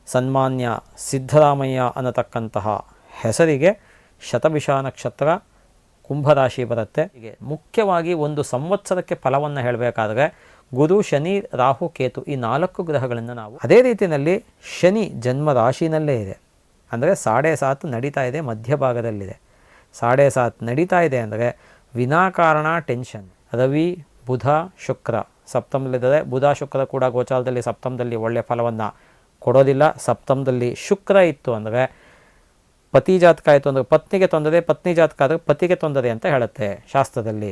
ಸನ್ಮಾನ್ಯ ಸಿದ್ದರಾಮಯ್ಯ ಅನ್ನತಕ್ಕಂತಹ ಹೆಸರಿಗೆ ಶತಭಿಷ ನಕ್ಷತ್ರ ಕುಂಭರಾಶಿ ಬರುತ್ತೆ. ಹೀಗೆ ಮುಖ್ಯವಾಗಿ ಒಂದು ಸಂವತ್ಸರಕ್ಕೆ ಫಲವನ್ನು ಹೇಳಬೇಕಾದ್ರೆ ಗುರು, ಶನಿ, ರಾಹು, ಕೇತು ಈ 4 ಗ್ರಹಗಳನ್ನು ನಾವು ಅದೇ ರೀತಿಯಲ್ಲಿ ಶನಿ ಜನ್ಮ ರಾಶಿನಲ್ಲೇ ಇದೆ. ಅಂದರೆ 7.5 ನಡೀತಾ ಇದೆ, ಮಧ್ಯಭಾಗದಲ್ಲಿದೆ. 7.5 ನಡೀತಾ ಇದೆ ಅಂದರೆ ವಿನಾಕಾರಣ ಟೆನ್ಷನ್. ರವಿ, ಬುಧ, ಶುಕ್ರ ಸಪ್ತಮದಲ್ಲಿದ್ದಾರೆ. ಬುಧ, ಶುಕ್ರ ಕೂಡ ಗೋಚಾರದಲ್ಲಿ ಸಪ್ತಮದಲ್ಲಿ ಒಳ್ಳೆಯ ಫಲವನ್ನು ಕೊಡೋದಿಲ್ಲ. ಸಪ್ತಮದಲ್ಲಿ ಶುಕ್ರ ಇತ್ತು ಅಂದರೆ ಪತಿ ಜಾತಕ ಆಯಿತು ಅಂದರೆ ಪತ್ನಿಗೆ ತೊಂದರೆ, ಪತ್ನಿ ಜಾತಕ ಆದರೆ ಪತಿಗೆ ತೊಂದರೆ ಅಂತ ಹೇಳುತ್ತೆ ಶಾಸ್ತ್ರದಲ್ಲಿ.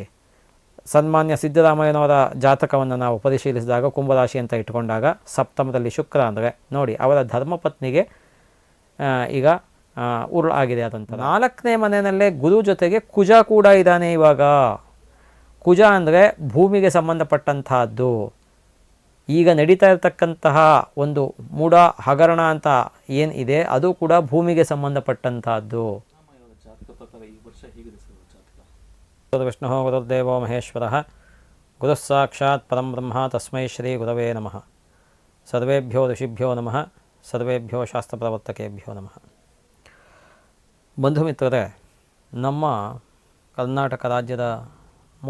ಸನ್ಮಾನ್ಯ ಸಿದ್ದರಾಮಯ್ಯನವರ ಜಾತಕವನ್ನು ನಾವು ಪರಿಶೀಲಿಸಿದಾಗ ಕುಂಭರಾಶಿ ಅಂತ ಇಟ್ಕೊಂಡಾಗ ಸಪ್ತಮದಲ್ಲಿ ಶುಕ್ರ ಅಂದರೆ ನೋಡಿ ಅವರ ಧರ್ಮಪತ್ನಿಗೆ ಈಗ ಉರುಳಾಗಿದೆ. ಅದಂತ 4ನೇ ಮನೆಯಲ್ಲೇ ಗುರು ಜೊತೆಗೆ ಕುಜ ಕೂಡ ಇದ್ದಾನೆ. ಇವಾಗ ಕುಜ ಅಂದರೆ ಭೂಮಿಗೆ ಸಂಬಂಧಪಟ್ಟಂತಹದ್ದು. ಈಗ ನಡೀತಾ ಇರತಕ್ಕಂತಹ ಒಂದು ಮೂಢ ಹಗರಣ ಅಂತ ಏನು ಇದೆ ಅದು ಕೂಡ ಭೂಮಿಗೆ ಸಂಬಂಧಪಟ್ಟಂತಹದ್ದು. ವಿಷ್ಣು ಗುರುರ್ದೇವೋ ಮಹೇಶ್ವರ ಗುರುಃ ಸಾಕ್ಷಾತ್ ಪರಂ ಬ್ರಹ್ಮ ತಸ್ಮೈ ಶ್ರೀ ಗುರವೇ ನಮಃ. ಸರ್ವೇಭ್ಯೋ ಋಷಿಭ್ಯೋ ನಮಃ, ಸರ್ವೇಭ್ಯೋ ಶಾಸ್ತ್ರಪ್ರವರ್ತಕೇಭ್ಯೋ ನಮಃ. ಬಂಧು ಮಿತ್ರರೇ, ನಮ್ಮ ಕರ್ನಾಟಕ ರಾಜ್ಯದ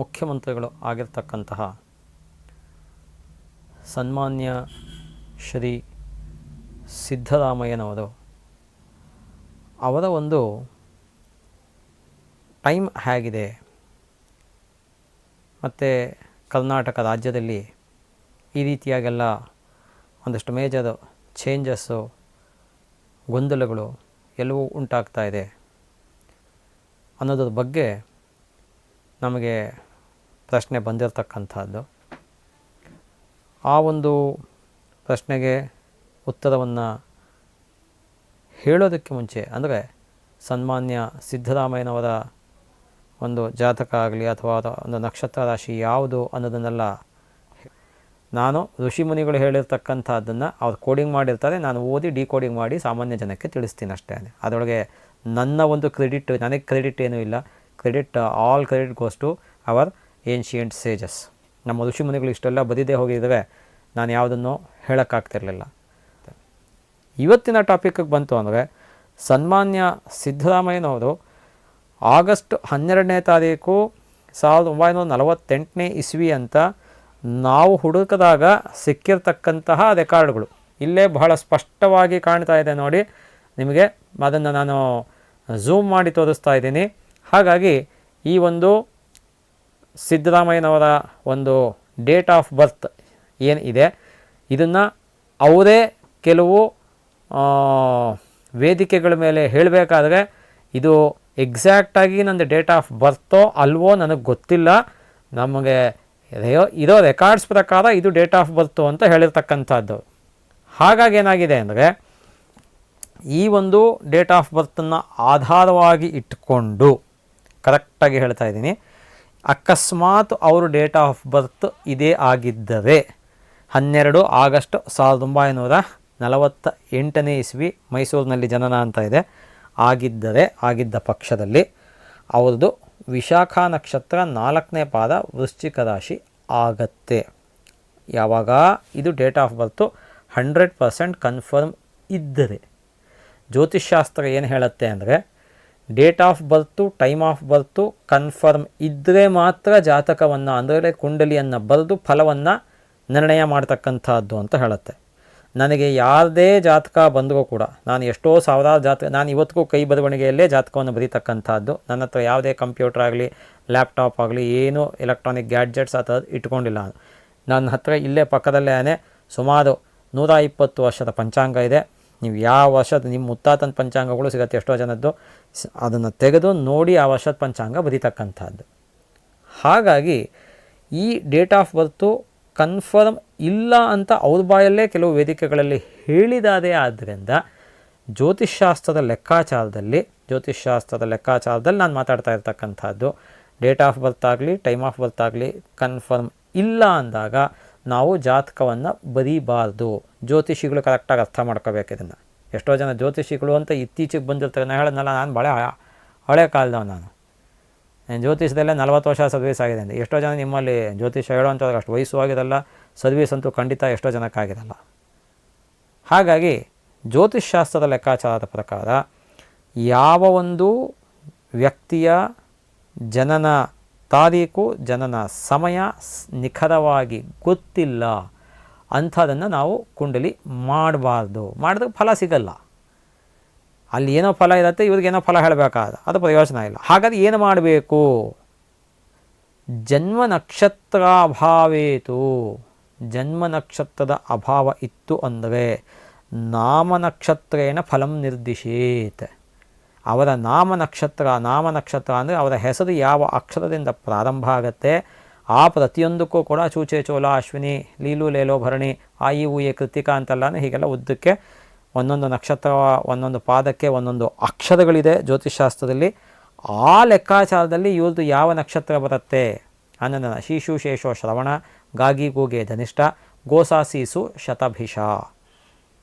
ಮುಖ್ಯಮಂತ್ರಿಗಳು ಆಗಿರ್ತಕ್ಕಂತಹ ಸನ್ಮಾನ್ಯ ಶ್ರೀ ಸಿದ್ದರಾಮಯ್ಯನವರು ಅವರ ಒಂದು ಟೈಮ್ ಹೇಗಿದೆ ಮತ್ತು ಕರ್ನಾಟಕ ರಾಜ್ಯದಲ್ಲಿ ಈ ರೀತಿಯಾಗೆಲ್ಲ ಒಂದಷ್ಟು ಮೇಜರ್ ಚೇಂಜಸ್ಸು, ಗೊಂದಲಗಳು ಎಲ್ಲವೂ ಉಂಟಾಗ್ತಾ ಇದೆ ಅನ್ನೋದ್ರ ಬಗ್ಗೆ ನಮಗೆ ಪ್ರಶ್ನೆ ಬಂದಿರತಕ್ಕಂಥದ್ದು. ಆ ಒಂದು ಪ್ರಶ್ನೆಗೆ ಉತ್ತರವನ್ನು ಹೇಳೋದಕ್ಕೆ ಮುಂಚೆ ಅಂದರೆ ಸನ್ಮಾನ್ಯ ಸಿದ್ದರಾಮಯ್ಯನವರ ಒಂದು ಜಾತಕ ಆಗಲಿ ಅಥವಾ ಒಂದು ನಕ್ಷತ್ರ ರಾಶಿ ಯಾವುದು ಅನ್ನೋದನ್ನೆಲ್ಲ ನಾನು ಋಷಿಮುನಿಗಳು ಹೇಳಿರ್ತಕ್ಕಂಥದ್ದನ್ನು ಅವ್ರು ಕೋಡಿಂಗ್ ಮಾಡಿರ್ತಾರೆ, ನಾನು ಓದಿ ಡಿಕೋಡಿಂಗ್ ಮಾಡಿ ಸಾಮಾನ್ಯ ಜನಕ್ಕೆ ತಿಳಿಸ್ತೀನಿ ಅಷ್ಟೇ. ಅದರೊಳಗೆ ನನ್ನ ಒಂದು ಕ್ರೆಡಿಟ್, ನನಗೆ ಕ್ರೆಡಿಟ್ ಏನೂ ಇಲ್ಲ. All credit goes to our ancient sages. ನಮ್ಮ ಋಷಿಮುನಿಗಳು ಇಷ್ಟೆಲ್ಲ ಬದಿದೇ ಹೋಗಿದ್ರೆ ನಾನು ಯಾವುದನ್ನು ಹೇಳೋಕ್ಕಾಗ್ತಿರಲಿಲ್ಲ. ಇವತ್ತಿನ ಟಾಪಿಕ್ಗೆ ಬಂತು ಅಂದರೆ ಸನ್ಮಾನ್ಯ ಸಿದ್ದರಾಮಯ್ಯನವರು ಆಗಸ್ಟ್ 12ನೇ ತಾರೀಕು 1948ನೇ ಇಸ್ವಿ ಅಂತ ನಾವು ಹುಡುಕಿದಾಗ ಸಿಕ್ಕಿರ್ತಕ್ಕಂತಹ ರೆಕಾರ್ಡ್ಗಳು ಇಲ್ಲೇ ಬಹಳ ಸ್ಪಷ್ಟವಾಗಿ ಕಾಣ್ತಾ ಇದೆ ನೋಡಿ ನಿಮಗೆ. ಅದನ್ನು ನಾನು ಝೂಮ್ ಮಾಡಿ ತೋರಿಸ್ತಾ ಇದ್ದೀನಿ. ಹಾಗಾಗಿ ಈ ಒಂದು ಸಿದ್ದರಾಮಯ್ಯನವರ ಒಂದು ಡೇಟ್ ಆಫ್ ಬರ್ತ್ ಏನು ಇದೆ ಇದನ್ನು ಅವರೇ ಕೆಲವು ವೇದಿಕೆಗಳ ಮೇಲೆ ಹೇಳಬೇಕಾದ್ರೆ ಇದು ಎಕ್ಸಾಕ್ಟಾಗಿ ನಂದು ಡೇಟ್ ಆಫ್ ಬರ್ತೋ ಅಲ್ವೋ ನನಗೆ ಗೊತ್ತಿಲ್ಲ, ನಮಗೆ ಇರೋ ರೆಕಾರ್ಡ್ಸ್ ಪ್ರಕಾರ ಇದು ಡೇಟ್ ಆಫ್ ಬರ್ತು ಅಂತ ಹೇಳಿರ್ತಕ್ಕಂಥದ್ದು. ಹಾಗಾಗಿ ಏನಾಗಿದೆ ಅಂದರೆ ಈ ಒಂದು ಡೇಟ್ ಆಫ್ ಬರ್ತನ್ನು ಆಧಾರವಾಗಿ ಇಟ್ಕೊಂಡು ಕರೆಕ್ಟಾಗಿ ಹೇಳ್ತಾ ಇದ್ದೀನಿ, ಅಕಸ್ಮಾತ್ ಅವರು ಡೇಟ್ ಆಫ್ ಬರ್ತ್ ಇದೇ ಆಗಿದ್ದರೆ 12 ಆಗಸ್ಟ್ 1948ನೇ ಇಸ್ವಿ ಮೈಸೂರಿನಲ್ಲಿ ಜನನ ಅಂತ ಇದೆ, ಆಗಿದ್ದ ಪಕ್ಷದಲ್ಲಿ ಅವ್ರದ್ದು ವಿಶಾಖ ನಕ್ಷತ್ರ 4ನೇ ಪಾದ ವೃಶ್ಚಿಕ ರಾಶಿ ಆಗತ್ತೆ. ಯಾವಾಗ ಇದು ಡೇಟ್ ಆಫ್ ಬರ್ತು 100% ಕನ್ಫರ್ಮ್ ಇದ್ದರೆ, ಜ್ಯೋತಿಷ್ಶಾಸ್ತ್ರ ಏನು ಹೇಳುತ್ತೆ ಅಂದರೆ date of birth, time of birth confirm ಇದ್ದರೆ ಮಾತ್ರ ಜಾತಕವನ್ನು ಅಂದರೆ ಕುಂಡಲಿಯನ್ನು ಬರೆದು ಫಲವನ್ನು ನಿರ್ಣಯ ಮಾಡ್ತಕ್ಕಂಥದ್ದು ಅಂತ ಹೇಳುತ್ತೆ. ನನಗೆ ಯಾವುದೇ ಜಾತಕ ಬಂದರೂ ಕೂಡ ನಾನು ಎಷ್ಟೋ ಸಾವಿರಾರು ಜಾತಕ, ನಾನು ಇವತ್ತಿಗೂ ಕೈ ಬರವಣಿಗೆಯಲ್ಲೇ ಜಾತಕವನ್ನು ಬರೀತಕ್ಕಂಥದ್ದು. ನನ್ನ ಹತ್ರ ಯಾವುದೇ ಕಂಪ್ಯೂಟರ್ ಆಗಲಿ ಲ್ಯಾಪ್ಟಾಪ್ ಆಗಲಿ ಏನೂ ಎಲೆಕ್ಟ್ರಾನಿಕ್ ಗ್ಯಾಡ್ಜೆಟ್ಸ್ ಆ ಥರದ್ದು ಇಟ್ಕೊಂಡಿಲ್ಲ. ನನ್ನ ಹತ್ರ ಇಲ್ಲೇ ಪಕ್ಕದಲ್ಲೇ ಸುಮಾರು 120 ವರ್ಷದ ಪಂಚಾಂಗ ಇದೆ. ನೀವು ಯಾವ ವರ್ಷದ ನಿಮ್ಮ ಮುತ್ತಾತನ ಪಂಚಾಂಗಗಳು ಸಿಗುತ್ತೆ ಎಷ್ಟೋ ಜನದ್ದು, ಅದನ್ನು ತೆಗೆದು ನೋಡಿ ಆ ವರ್ಷದ ಪಂಚಾಂಗ ಬರೀತಕ್ಕಂಥದ್ದು. ಹಾಗಾಗಿ ಈ ಡೇಟ್ ಆಫ್ ಬರ್ತು ಕನ್ಫರ್ಮ್ ಇಲ್ಲ ಅಂತ ಅವ್ರ ಬಾಯಲ್ಲೇ ಕೆಲವು ವೇದಿಕೆಗಳಲ್ಲಿ ಹೇಳಿದಾದೆ. ಆದ್ದರಿಂದ ಜ್ಯೋತಿಷ್ಶಾಸ್ತ್ರದ ಲೆಕ್ಕಾಚಾರದಲ್ಲಿ ನಾನು ಮಾತಾಡ್ತಾ ಇರ್ತಕ್ಕಂಥದ್ದು ಡೇಟ್ ಆಫ್ ಬರ್ತ್ ಆಗಲಿ ಟೈಮ್ ಆಫ್ ಬರ್ತ್ ಆಗಲಿ ಕನ್ಫರ್ಮ್ ಇಲ್ಲ ಅಂದಾಗ ನಾವು ಜಾತಕವನ್ನು ಬರೀಬಾರ್ದು. ಜ್ಯೋತಿಷಿಗಳು ಕರೆಕ್ಟಾಗಿ ಅರ್ಥ ಮಾಡ್ಕೋಬೇಕು ಇದನ್ನು. ಎಷ್ಟೋ ಜನ ಜ್ಯೋತಿಷಿಗಳು ಅಂತ ಇತ್ತೀಚೆಗೆ ಬಂದಿರ್ತಾರೆ. ನಾನು ಹೇಳೋದಲ್ಲ, ನಾನು ಭಾಳ ಹಳೆ ಕಾಲದವ. ನಾನು ಜ್ಯೋತಿಷದಲ್ಲೇ 40 ವರ್ಷ ಸರ್ವೀಸ್ ಆಗಿದೆ ಅಂತ. ಎಷ್ಟೋ ಜನ ನಿಮ್ಮಲ್ಲಿ ಜ್ಯೋತಿಷ ಹೇಳುವಂಥವ್ರಿಗೆ ಅಷ್ಟು ವಯಸ್ಸು ಆಗಿರಲ್ಲ, ಸರ್ವೀಸ್ ಅಂತೂ ಖಂಡಿತ ಎಷ್ಟೋ ಜನಕ್ಕಾಗಿರಲ್ಲ. ಹಾಗಾಗಿ ಜ್ಯೋತಿಷ್ಶಾಸ್ತ್ರದ ಲೆಕ್ಕಾಚಾರದ ಪ್ರಕಾರ ಯಾವ ಒಂದು ವ್ಯಕ್ತಿಯ ಜನನ ತಾರೀಕು ಜನನ ಸಮಯ ನಿಖರವಾಗಿ ಗೊತ್ತಿಲ್ಲ ಅಂಥದನ್ನು ನಾವು ಕುಂಡಲಿ ಮಾಡಬಾರ್ದು. ಮಾಡಿದ್ರೆ ಫಲ ಸಿಗಲ್ಲ. ಅಲ್ಲಿ ಏನೋ ಫಲ ಇರುತ್ತೆ, ಇವ್ರಿಗೇನೋ ಫಲ ಹೇಳಬೇಕಾದ, ಅದು ಪ್ರಯೋಜನ ಇಲ್ಲ. ಹಾಗಾದ್ರೆ ಏನು ಮಾಡಬೇಕು? ಜನ್ಮ ನಕ್ಷತ್ರಾಭಾವೇತು, ಜನ್ಮ ನಕ್ಷತ್ರದ ಅಭಾವ ಇತ್ತು ಅಂದರೆ ನಾಮನಕ್ಷತ್ರೇಣ ಫಲಂ ನಿರ್ದಿಶೇತ್. ಅವರ ನಾಮನಕ್ಷತ್ರ ಅಂದರೆ ಅವರ ಹೆಸರು ಯಾವ ಅಕ್ಷರದಿಂದ ಪ್ರಾರಂಭ ಆಗುತ್ತೆ ಆ ಪ್ರತಿಯೊಂದಕ್ಕೂ ಕೂಡ ಚೂಚೆ ಚೋಲ ಅಶ್ವಿನಿ ಲೀಲು ಲೇಲೋ ಭರಣಿ ಆ ಈ ಊಯೆ ಕೃತಿಕಾ ಅಂತೆಲ್ಲ ಹೀಗೆಲ್ಲ ಉದ್ದಕ್ಕೆ ಒಂದೊಂದು ನಕ್ಷತ್ರ ಒಂದೊಂದು ಪಾದಕ್ಕೆ ಒಂದೊಂದು ಅಕ್ಷರಗಳಿದೆ ಜ್ಯೋತಿಷ್ಶಾಸ್ತ್ರದಲ್ಲಿ. ಆ ಲೆಕ್ಕಾಚಾರದಲ್ಲಿ ಇವ್ರದ್ದು ಯಾವ ನಕ್ಷತ್ರ ಬರುತ್ತೆ ಅನ್ನೋದನ್ನು ಶೀಶು ಶೇಷೋ ಶ್ರವಣ ಗಾಗಿ ಗೂಗೆ ಧನಿಷ್ಠ ಗೋಸಾಸೀಸು ಶತಭಿಷ.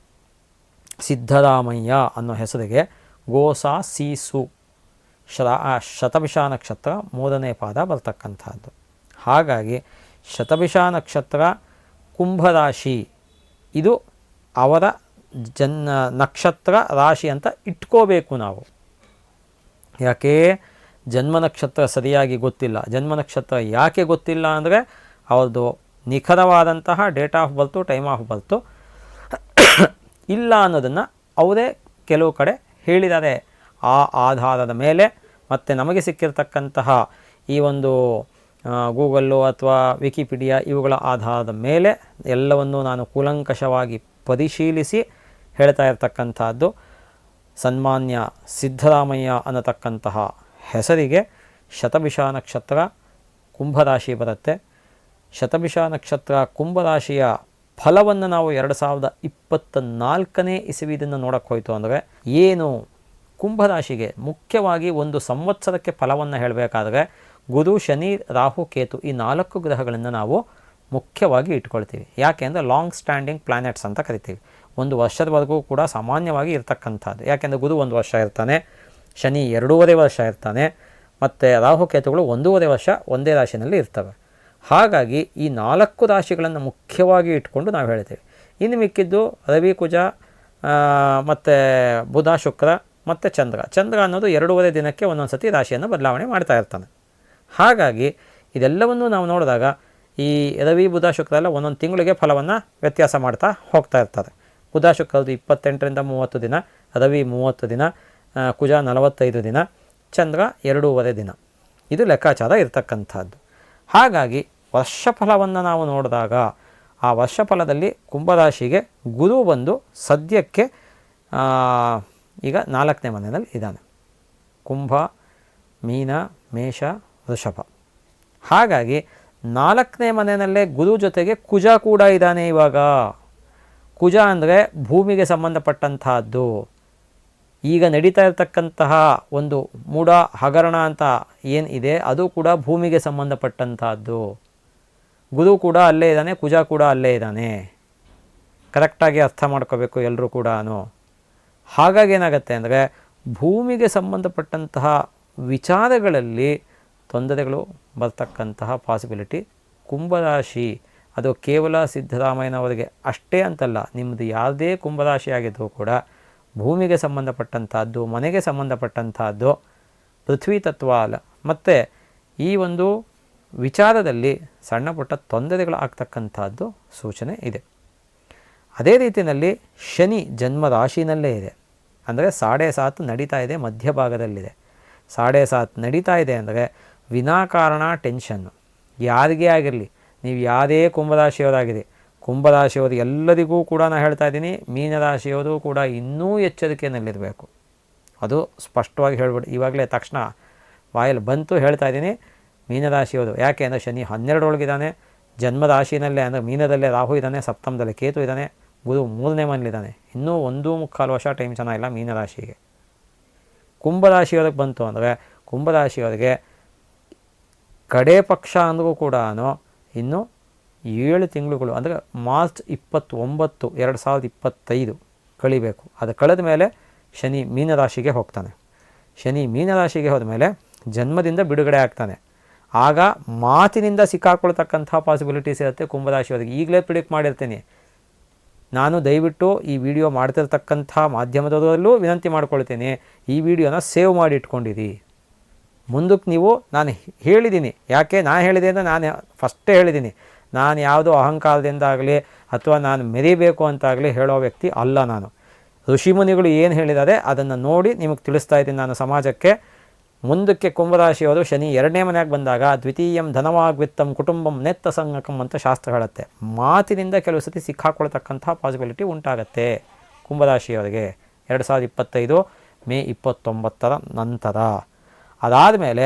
ಸಿದ್ಧರಾಮಯ್ಯ ಅನ್ನೋ ಹೆಸರಿಗೆ ಗೋಸಾಸೀಸು ಶತಭಿಷ ನಕ್ಷತ್ರ 3ನೇ ಪಾದ ಬರ್ತಕ್ಕಂಥದ್ದು. ಹಾಗಾಗಿ ಶತಭಿಷ ನಕ್ಷತ್ರ ಕುಂಭರಾಶಿ ಇದು ಅವರ ನಕ್ಷತ್ರ ರಾಶಿ ಅಂತ ಇಟ್ಕೋಬೇಕು ನಾವು. ಯಾಕೆ ಜನ್ಮ ನಕ್ಷತ್ರ ಸರಿಯಾಗಿ ಗೊತ್ತಿಲ್ಲ. ಜನ್ಮ ನಕ್ಷತ್ರ ಯಾಕೆ ಗೊತ್ತಿಲ್ಲ ಅಂದರೆ ಅವ್ರದ್ದು ನಿಖರವಾದಂತಹ date of birth time of birth ಇಲ್ಲ ಅನ್ನೋದನ್ನು ಅವರೇ ಕೆಲವು ಕಡೆ ಹೇಳಿದ್ದಾರೆ. ಆ ಆಧಾರದ ಮೇಲೆ ಮತ್ತು ನಮಗೆ ಸಿಕ್ಕಿರ್ತಕ್ಕಂತಹ ಈ ಒಂದು ಗೂಗಲ್ಲು ಅಥವಾ ವಿಕಿಪೀಡಿಯಾ ಇವುಗಳ ಆಧಾರದ ಮೇಲೆ ಎಲ್ಲವನ್ನೂ ನಾನು ಕೂಲಂಕಷವಾಗಿ ಪರಿಶೀಲಿಸಿ ಹೇಳ್ತಾ ಇರತಕ್ಕಂಥದ್ದು. ಸನ್ಮಾನ್ಯ ಸಿದ್ಧರಾಮಯ್ಯ ಅನ್ನತಕ್ಕಂತಹ ಹೆಸರಿಗೆ ಶತಭಿಷ ನಕ್ಷತ್ರ ಕುಂಭರಾಶಿ ಬರುತ್ತೆ. ಶತಭಿಷ ನಕ್ಷತ್ರ ಕುಂಭರಾಶಿಯ ಫಲವನ್ನು ನಾವು 2024ನೇ ಇಸವಿದನ್ನು ನೋಡಕ್ಕೆ ಹೋಯಿತು ಅಂದರೆ ಏನು ಕುಂಭರಾಶಿಗೆ ಮುಖ್ಯವಾಗಿ ಒಂದು ಸಂವತ್ಸರಕ್ಕೆ ಫಲವನ್ನು ಹೇಳಬೇಕಾದ್ರೆ ಗುರು ಶನಿ ರಾಹು ಕೇತು ಈ 4 ಗ್ರಹಗಳನ್ನು ನಾವು ಮುಖ್ಯವಾಗಿ ಇಟ್ಕೊಳ್ತೀವಿ. ಯಾಕೆ ಅಂದರೆ ಲಾಂಗ್ ಸ್ಟ್ಯಾಂಡಿಂಗ್ ಪ್ಲ್ಯಾನೆಟ್ಸ್ ಅಂತ ಕರಿತೀವಿ. ಒಂದು ವರ್ಷದವರೆಗೂ ಕೂಡ ಸಾಮಾನ್ಯವಾಗಿ ಇರ್ತಕ್ಕಂಥದ್ದು. ಯಾಕೆಂದರೆ ಗುರು 1 ವರ್ಷ ಇರ್ತಾನೆ, ಶನಿ 2.5 ವರ್ಷ ಇರ್ತಾನೆ, ಮತ್ತು ರಾಹುಕೇತುಗಳು 1.5 ವರ್ಷ ಒಂದೇ ರಾಶಿಯಲ್ಲಿ ಇರ್ತವೆ. ಹಾಗಾಗಿ ಈ 4 ರಾಶಿಗಳನ್ನು ಮುಖ್ಯವಾಗಿ ಇಟ್ಕೊಂಡು ನಾವು ಹೇಳ್ತೀವಿ. ಇನ್ನು ಮಿಕ್ಕಿದ್ದು ರವಿ ಕುಜ ಮತ್ತು ಬುಧ ಶುಕ್ರ ಮತ್ತು ಚಂದ್ರ ಅನ್ನೋದು 2.5 ದಿನಕ್ಕೆ ಒಂದೊಂದು ಸತಿ ರಾಶಿಯನ್ನು ಬದಲಾವಣೆ ಮಾಡ್ತಾ ಇರ್ತಾನೆ. ಹಾಗಾಗಿ ಇದೆಲ್ಲವನ್ನೂ ನಾವು ನೋಡಿದಾಗ ಈ ರವಿ ಬುಧ ಶುಕ್ರ ಎಲ್ಲ ಒಂದೊಂದು ತಿಂಗಳಿಗೆ ಫಲವನ್ನು ವ್ಯತ್ಯಾಸ ಮಾಡ್ತಾ ಹೋಗ್ತಾ ಇರ್ತಾರೆ. ಬುಧ ಶುಕ್ರದ್ದು 28ರಿಂದ 30 ದಿನ, ರವಿ 30 ದಿನ, ಕುಜ 45 ದಿನ, ಚಂದ್ರ 2.5 ದಿನ. ಇದು ಲೆಕ್ಕಾಚಾರ ಇರತಕ್ಕಂಥದ್ದು. ಹಾಗಾಗಿ ವರ್ಷಫಲವನ್ನು ನಾವು ನೋಡಿದಾಗ ಆ ವರ್ಷಫಲದಲ್ಲಿ ಕುಂಭರಾಶಿಗೆ ಗುರು ಬಂದು ಸದ್ಯಕ್ಕೆ ಈಗ 4ನೇ ಮನೆಯಲ್ಲಿ ಇದ್ದಾನೆ. ಕುಂಭ, ಮೀನ, ಮೇಷ, ವೃಷಭ. ಹಾಗಾಗಿ 4ನೇ ಮನೆಯಲ್ಲೇ ಗುರು ಜೊತೆಗೆ ಕುಜ ಕೂಡ ಇದ್ದಾನೆ. ಇವಾಗ ಕುಜ ಅಂದರೆ ಭೂಮಿಗೆ ಸಂಬಂಧಪಟ್ಟಂತಹದ್ದು. ಈಗ ನಡೀತಾ ಇರತಕ್ಕಂತಹ ಒಂದು ಮೂಢ ಹಗರಣ ಅಂತ ಏನು ಇದೆ ಅದು ಕೂಡ ಭೂಮಿಗೆ ಸಂಬಂಧಪಟ್ಟಂತಹದ್ದು. ಗುರು ಕೂಡ ಅಲ್ಲೇ ಇದ್ದಾನೆ, ಕುಜ ಕೂಡ ಅಲ್ಲೇ ಇದ್ದಾನೆ. ಕರೆಕ್ಟಾಗಿ ಅರ್ಥ ಮಾಡ್ಕೋಬೇಕು ಎಲ್ಲರೂ ಕೂಡ. ಹಾಗಾಗಿ ಏನಾಗುತ್ತೆ ಅಂದರೆ ಭೂಮಿಗೆ ಸಂಬಂಧಪಟ್ಟಂತಹ ವಿಚಾರಗಳಲ್ಲಿ ತೊಂದರೆಗಳು ಬರ್ತಕ್ಕಂತಹ ಪಾಸಿಬಿಲಿಟಿ. ಕುಂಭರಾಶಿ ಅದು ಕೇವಲ ಸಿದ್ದರಾಮಯ್ಯನವರಿಗೆ ಅಷ್ಟೇ ಅಂತಲ್ಲ, ನಿಮ್ಮದು ಯಾವುದೇ ಕುಂಭರಾಶಿ ಆಗಿದ್ದರೂ ಕೂಡ ಭೂಮಿಗೆ ಸಂಬಂಧಪಟ್ಟಂತಹದ್ದು, ಮನೆಗೆ ಸಂಬಂಧಪಟ್ಟಂತಹದ್ದು, ಪೃಥ್ವಿ ತತ್ವ ಅಲ್ಲ ಮತ್ತು ಈ ಒಂದು ವಿಚಾರದಲ್ಲಿ ಸಣ್ಣ ಪುಟ್ಟ ತೊಂದರೆಗಳು ಆಗ್ತಕ್ಕಂಥದ್ದು ಸೂಚನೆ ಇದೆ. ಅದೇ ರೀತಿಯಲ್ಲಿ ಶನಿ ಜನ್ಮ ರಾಶಿನಲ್ಲೇ ಇದೆ. ಅಂದರೆ 7.5 ನಡೀತಾ ಇದೆ, ಮಧ್ಯಭಾಗದಲ್ಲಿದೆ. 7.5 ನಡೀತಾ ಇದೆ ಅಂದರೆ ವಿನಾಕಾರಣ ಟೆನ್ಷನ್ನು. ಯಾರಿಗೇ ಆಗಿರಲಿ, ನೀವು ಯಾವುದೇ ಕುಂಭರಾಶಿಯವರಾಗಿದೆ, ಕುಂಭರಾಶಿಯವರು ಎಲ್ಲರಿಗೂ ಕೂಡ ನಾನು ಹೇಳ್ತಾ ಇದ್ದೀನಿ, ಮೀನರಾಶಿಯವರು ಕೂಡ ಇನ್ನೂ ಎಚ್ಚರಿಕೆಯಲ್ಲಿರಬೇಕು. ಅದು ಸ್ಪಷ್ಟವಾಗಿ ಹೇಳ್ಬಿಟ್ಟು ಇವಾಗಲೇ ತಕ್ಷಣ ವಾಯಲ್ಲಿ ಬಂತು ಹೇಳ್ತಾ ಇದ್ದೀನಿ. ಮೀನರಾಶಿಯವರು ಯಾಕೆ ಅಂದರೆ ಶನಿ 12ರೊಳಗಿದ್ದಾನೆ, ಜನ್ಮರಾಶಿನಲ್ಲೇ ಅಂದರೆ ಮೀನದಲ್ಲೇ ರಾಹು ಇದ್ದಾನೆ, ಸಪ್ತಮದಲ್ಲಿ ಕೇತು ಇದ್ದಾನೆ, ಗುರು 3ನೇ ಮನೇಲಿದ್ದಾನೆ. ಇನ್ನೂ 1.25 ವರ್ಷ ಟೈಮ್ ಚೆನ್ನಾಗಿಲ್ಲ ಮೀನರಾಶಿಗೆ. ಕುಂಭರಾಶಿಯವ್ರಿಗೆ ಬಂತು ಅಂದರೆ ಕುಂಭರಾಶಿಯವರಿಗೆ ಕಡೆ ಪಕ್ಷ ಅಂದರೂ ಕೂಡ ಇನ್ನೂ 7 ತಿಂಗಳುಗಳು ಅಂದರೆ ಮಾರ್ಚ್ 29, 2025 ಕಳಿಬೇಕು. ಅದು ಕಳೆದ ಮೇಲೆ ಶನಿ ಮೀನರಾಶಿಗೆ ಹೋಗ್ತಾನೆ. ಶನಿ ಮೀನರಾಶಿಗೆ ಹೋದ ಮೇಲೆ ಜನ್ಮದಿಂದ ಬಿಡುಗಡೆ ಆಗ್ತಾನೆ. ಆಗ ಮಾತಿನಿಂದ ಸಿಕ್ಕಾಕೊಳ್ತಕ್ಕಂಥ ಪಾಸಿಬಿಲಿಟೀಸ್ ಇರುತ್ತೆ ಕುಂಭರಾಶಿಯವರಿಗೆ. ಈಗಲೇ ಪ್ರಿಡಿಕ್ಟ್ ಮಾಡಿರ್ತೀನಿ, ನಾನು ದಯವಿಟ್ಟು ಈ ವಿಡಿಯೋ ಮಾಡ್ತಿರ್ತಕ್ಕಂಥ ಮಾಧ್ಯಮದವರಲ್ಲೂ ವಿನಂತಿ ಮಾಡ್ಕೊಳ್ತೇನೆ, ಈ ವಿಡಿಯೋನ ಸೇವ್ ಮಾಡಿ ಇಟ್ಕೊಂಡಿರಿ. ಮುಂದಕ್ಕೆ ನೀವು ನಾನು ಹೇಳಿದ್ದೀನಿ, ಯಾಕೆ ನಾನು ಹೇಳಿದೆ ಅಂದರೆ ನಾನು ಫಸ್ಟೇ ಹೇಳಿದ್ದೀನಿ, ನಾನು ಯಾವುದೋ ಅಹಂಕಾರದಿಂದಾಗಲಿ ಅಥವಾ ನಾನು ಮೆರಿಬೇಕು ಅಂತಾಗಲಿ ಹೇಳೋ ವ್ಯಕ್ತಿ ಅಲ್ಲ. ನಾನು ಋಷಿಮುನಿಗಳು ಏನು ಹೇಳಿದ್ದಾರೆ ಅದನ್ನು ನೋಡಿ ನಿಮಗೆ ತಿಳಿಸ್ತಾ ಇದ್ದೀನಿ ನಾನು ಸಮಾಜಕ್ಕೆ. ಮುಂದಕ್ಕೆ ಕುಂಭರಾಶಿಯವರು ಶನಿ 2ನೇ ಮನೆಯಾಗಿ ಬಂದಾಗ ದ್ವಿತೀಯಂ ಧನವಾಗ್ವಿತ್ತಂ ಕುಟುಂಬಂ ನೆತ್ತ ಸಂಗಕಂ ಅಂತ ಶಾಸ್ತ್ರ ಹೇಳುತ್ತೆ. ಮಾತಿನಿಂದ ಕೆಲವು ಸತಿ ಸಿಕ್ಕಾಕೊಳ್ತಕ್ಕಂಥ ಪಾಸಿಬಿಲಿಟಿ ಉಂಟಾಗತ್ತೆ ಕುಂಭರಾಶಿಯವರಿಗೆ 2025 ಮೇ 29 ನಂತರ. ಅದಾದಮೇಲೆ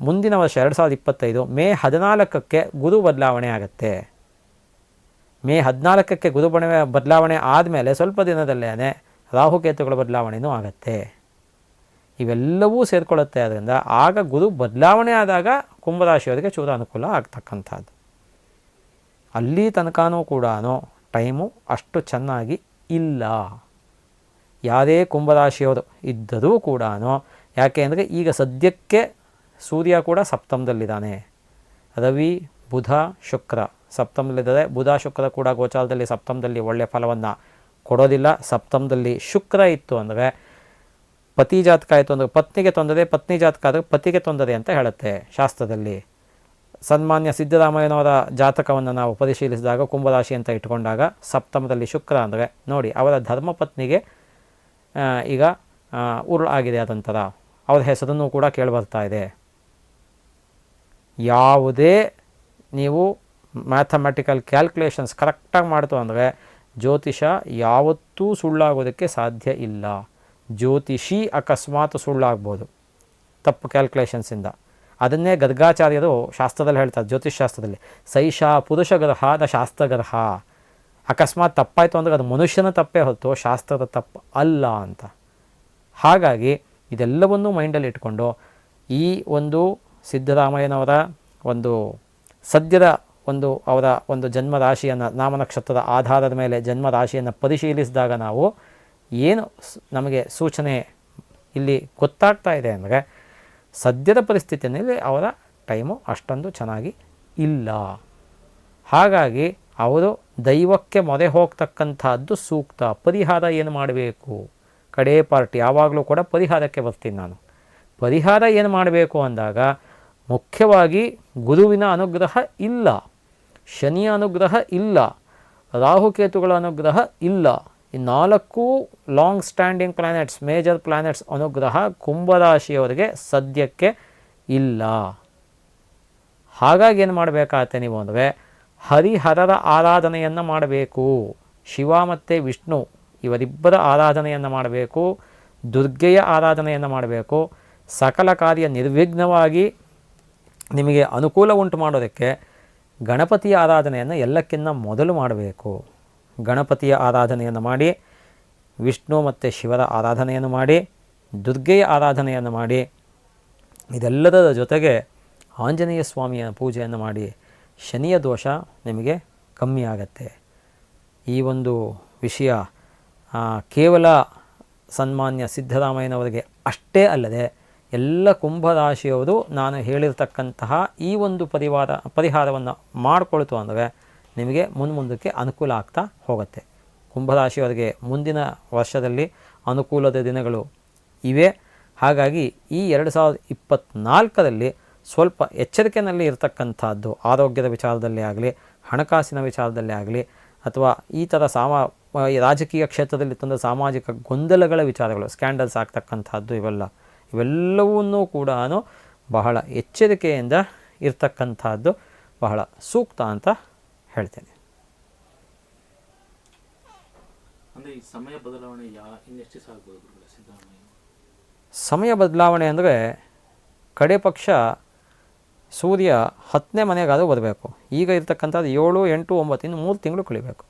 ಮುಂದಿನ ವರ್ಷ 2025 ಮೇ 14ಕ್ಕೆ ಗುರು ಬದಲಾವಣೆ ಆಗುತ್ತೆ. ಮೇ 14ಕ್ಕೆ ಗುರು ಬದಲಾವಣೆ ಆದಮೇಲೆ ಸ್ವಲ್ಪ ದಿನದಲ್ಲೇ ರಾಹುಕೇತುಗಳ ಬದಲಾವಣೆಯೂ ಆಗುತ್ತೆ. ಇವೆಲ್ಲವೂ ಸೇರಿಕೊಳ್ಳುತ್ತೆ. ಅದರಿಂದ ಆಗ ಗುರು ಬದಲಾವಣೆ ಆದಾಗ ಕುಂಭರಾಶಿಯವರಿಗೆ ಚೂರ ಅನುಕೂಲ ಆಗ್ತಕ್ಕಂಥದ್ದು. ಅಲ್ಲಿ ತನಕನೂ ಕೂಡ ಟೈಮು ಅಷ್ಟು ಚೆನ್ನಾಗಿ ಇಲ್ಲ. ಯಾವುದೇ ಕುಂಭರಾಶಿಯವರು ಇದ್ದರೂ ಕೂಡ, ಯಾಕೆ ಅಂದರೆ ಈಗ ಸದ್ಯಕ್ಕೆ ಸೂರ್ಯ ಕೂಡ ಸಪ್ತಮದಲ್ಲಿದ್ದಾನೆ, ರವಿ ಬುಧ ಶುಕ್ರ ಸಪ್ತಮದಲ್ಲಿದ್ದಾರೆ. ಬುಧ ಶುಕ್ರ ಕೂಡ ಗೋಚಾರದಲ್ಲಿ ಸಪ್ತಮದಲ್ಲಿ ಒಳ್ಳೆಯ ಫಲವನ್ನು ಕೊಡೋದಿಲ್ಲ. ಸಪ್ತಮದಲ್ಲಿ ಶುಕ್ರ ಇತ್ತು ಅಂದರೆ ಪತಿ ಜಾತಕ ಆಯಿತು ಅಂದರೆ ಪತ್ನಿಗೆ ತೊಂದರೆ, ಪತ್ನಿ ಜಾತಕ ಆದರೆ ಪತಿಗೆ ತೊಂದರೆ ಅಂತ ಹೇಳುತ್ತೆ ಶಾಸ್ತ್ರದಲ್ಲಿ. ಸನ್ಮಾನ್ಯ ಸಿದ್ದರಾಮಯ್ಯನವರ ಜಾತಕವನ್ನು ನಾವು ಪರಿಶೀಲಿಸಿದಾಗ ಕುಂಭರಾಶಿ ಅಂತ ಇಟ್ಕೊಂಡಾಗ ಸಪ್ತಮದಲ್ಲಿ ಶುಕ್ರ ಅಂದರೆ ನೋಡಿ ಅವರ ಧರ್ಮಪತ್ನಿಗೆ ಈಗ ಉರುಳಾಗಿದೆ. ಅದಂತರ ಅವರ ಹೆಸರನ್ನು ಕೂಡ ಕೇಳಿಬರ್ತಾ ಇದೆ. ಯಾವುದೇ ನೀವು ಮ್ಯಾಥಮೆಟಿಕಲ್ ಕ್ಯಾಲ್ಕುಲೇಷನ್ಸ್ ಕರೆಕ್ಟಾಗಿ ಮಾಡ್ತು ಅಂದರೆ ಜ್ಯೋತಿಷ ಯಾವತ್ತೂ ಸುಳ್ಳಾಗೋದಕ್ಕೆ ಸಾಧ್ಯ ಇಲ್ಲ. ಜ್ಯೋತಿಷಿ ಅಕಸ್ಮಾತ್ ಸುಳ್ಳಾಗ್ಬೋದು ತಪ್ಪು ಕ್ಯಾಲ್ಕುಲೇಷನ್ಸಿಂದ. ಅದನ್ನೇ ಗರ್ಗಾಚಾರ್ಯರು ಶಾಸ್ತ್ರದಲ್ಲಿ ಹೇಳ್ತಾರೆ, ಜ್ಯೋತಿಷ್ ಶಾಸ್ತ್ರದಲ್ಲಿ, ಸೈಷಾ ಪುರುಷ ಗ್ರಹ ನ ಶಾಸ್ತ್ರಗ್ರಹ. ಅಕಸ್ಮಾತ್ ತಪ್ಪಾಯಿತು ಅಂದರೆ ಅದು ಮನುಷ್ಯನ ತಪ್ಪೇ ಹೊರತು ಶಾಸ್ತ್ರದ ತಪ್ಪು ಅಲ್ಲ ಅಂತ. ಹಾಗಾಗಿ ಇದೆಲ್ಲವನ್ನೂ ಮೈಂಡಲ್ಲಿ ಇಟ್ಕೊಂಡು ಈ ಒಂದು ಸಿದ್ದರಾಮಯ್ಯನವರ ಒಂದು ಸದ್ಯದ ಅವರ ಒಂದು ಜನ್ಮರಾಶಿಯನ್ನು ನಾಮನಕ್ಷತ್ರದ ಆಧಾರದ ಮೇಲೆ ಜನ್ಮರಾಶಿಯನ್ನು ಪರಿಶೀಲಿಸಿದಾಗ ನಾವು ಏನು ನಮಗೆ ಸೂಚನೆ ಇಲ್ಲಿ ಗೊತ್ತಾಗ್ತಾ ಇದೆ ಅಂದರೆ ಸದ್ಯದ ಪರಿಸ್ಥಿತಿಯಲ್ಲಿ ಅವರ ಟೈಮು ಅಷ್ಟೊಂದು ಚೆನ್ನಾಗಿ ಇಲ್ಲ. ಹಾಗಾಗಿ ಅವರು ದೈವಕ್ಕೆ ಮೊರೆ ಹೋಗ್ತಕ್ಕಂಥದ್ದು ಸೂಕ್ತ. ಪರಿಹಾರ ಏನು ಮಾಡಬೇಕು? ಕಡೇ ಪಾರ್ಟಿ ಯಾವಾಗಲೂ ಕೂಡ ಪರಿಹಾರಕ್ಕೆ ಬರ್ತೀನಿ ನಾನು. ಪರಿಹಾರ ಏನು ಮಾಡಬೇಕು ಅಂದಾಗ ಮುಖ್ಯವಾಗಿ ಗುರುವಿನ ಅನುಗ್ರಹ ಇಲ್ಲ, ಶನಿಯ ಅನುಗ್ರಹ ಇಲ್ಲ, ರಾಹುಕೇತುಗಳ ಅನುಗ್ರಹ ಇಲ್ಲ. ಈ 4 long standing planets, major planets ಅನುಗ್ರಹ ಕುಂಭರಾಶಿಯವರಿಗೆ ಸದ್ಯಕ್ಕೆ ಇಲ್ಲ. ಹಾಗಾಗಿ ಏನು ಮಾಡಬೇಕಾಗತ್ತೆ ನೀವು ಅಂದರೆ ಹರಿಹರರ ಆರಾಧನೆಯನ್ನು ಮಾಡಬೇಕು. ಶಿವ ಮತ್ತು ವಿಷ್ಣು ಇವರಿಬ್ಬರ ಆರಾಧನೆಯನ್ನು ಮಾಡಬೇಕು. ದುರ್ಗೆಯ ಆರಾಧನೆಯನ್ನು ಮಾಡಬೇಕು. ಸಕಲ ಕಾರ್ಯ ನಿರ್ವಿಘ್ನವಾಗಿ ನಿಮಗೆ ಅನುಕೂಲ ಉಂಟು ಮಾಡೋದಕ್ಕೆ ಗಣಪತಿಯ ಆರಾಧನೆಯನ್ನು ಎಲ್ಲಕ್ಕಿಂತ ಮೊದಲು ಮಾಡಬೇಕು. ಗಣಪತಿಯ ಆರಾಧನೆಯನ್ನು ಮಾಡಿ, ವಿಷ್ಣು ಮತ್ತು ಶಿವರ ಆರಾಧನೆಯನ್ನು ಮಾಡಿ, ದುರ್ಗೆಯ ಆರಾಧನೆಯನ್ನು ಮಾಡಿ, ಇದೆಲ್ಲದರ ಜೊತೆಗೆ ಆಂಜನೇಯ ಸ್ವಾಮಿಯ ಪೂಜೆಯನ್ನು ಮಾಡಿ ಶನಿಯ ದೋಷ ನಿಮಗೆ ಕಮ್ಮಿ ಆಗತ್ತೆ. ಈ ಒಂದು ವಿಷಯ ಕೇವಲ ಸನ್ಮಾನ್ಯ ಸಿದ್ದರಾಮಯ್ಯನವರಿಗೆ ಅಷ್ಟೇ ಅಲ್ಲದೆ ಎಲ್ಲ ಕುಂಭರಾಶಿಯವರು ನಾನು ಹೇಳಿರ್ತಕ್ಕಂತಹ ಈ ಒಂದು ಪರಿಹಾರವನ್ನು ಮಾಡಿಕೊಳ್ತು ಅಂದರೆ ನಿಮಗೆ ಮುಂದಕ್ಕೆ ಅನುಕೂಲ ಆಗ್ತಾ ಹೋಗುತ್ತೆ. ಕುಂಭರಾಶಿಯವರಿಗೆ ಮುಂದಿನ ವರ್ಷದಲ್ಲಿ ಅನುಕೂಲದ ದಿನಗಳು ಇವೆ. ಹಾಗಾಗಿ ಈ 2024ರಲ್ಲಿ ಸ್ವಲ್ಪ ಎಚ್ಚರಿಕೆಯಲ್ಲಿ ಇರತಕ್ಕಂಥದ್ದು, ಆರೋಗ್ಯದ ವಿಚಾರದಲ್ಲೇ ಆಗಲಿ, ಹಣಕಾಸಿನ ವಿಚಾರದಲ್ಲೇ ಆಗಲಿ, ಅಥವಾ ಈ ಥರ ರಾಜಕೀಯ ಕ್ಷೇತ್ರದಲ್ಲಿ ತಂದ ಸಾಮಾಜಿಕ ಗೊಂದಲಗಳ ವಿಚಾರಗಳು, ಸ್ಕ್ಯಾಂಡಲ್ಸ್ ಆಗ್ತಕ್ಕಂಥದ್ದು, ಇವೆಲ್ಲವನ್ನೂ ಕೂಡ ಬಹಳ ಎಚ್ಚರಿಕೆಯಿಂದ ಇರ್ತಕ್ಕಂಥದ್ದು ಬಹಳ ಸೂಕ್ತ ಅಂತ ಹೇಳ್ತೇನೆ. ಸಮಯ ಬದಲಾವಣೆ ಅಂದರೆ ಕಡೆ ಪಕ್ಷ ಸೂರ್ಯ 10ನೇ ಮನೆಗಾದರೂ ಬರಬೇಕು. ಈಗ ಇರ್ತಕ್ಕಂಥದ್ದು 7, 8, 9 ಇನ್ನು 3 ತಿಂಗಳು ಕಳಿಬೇಕು.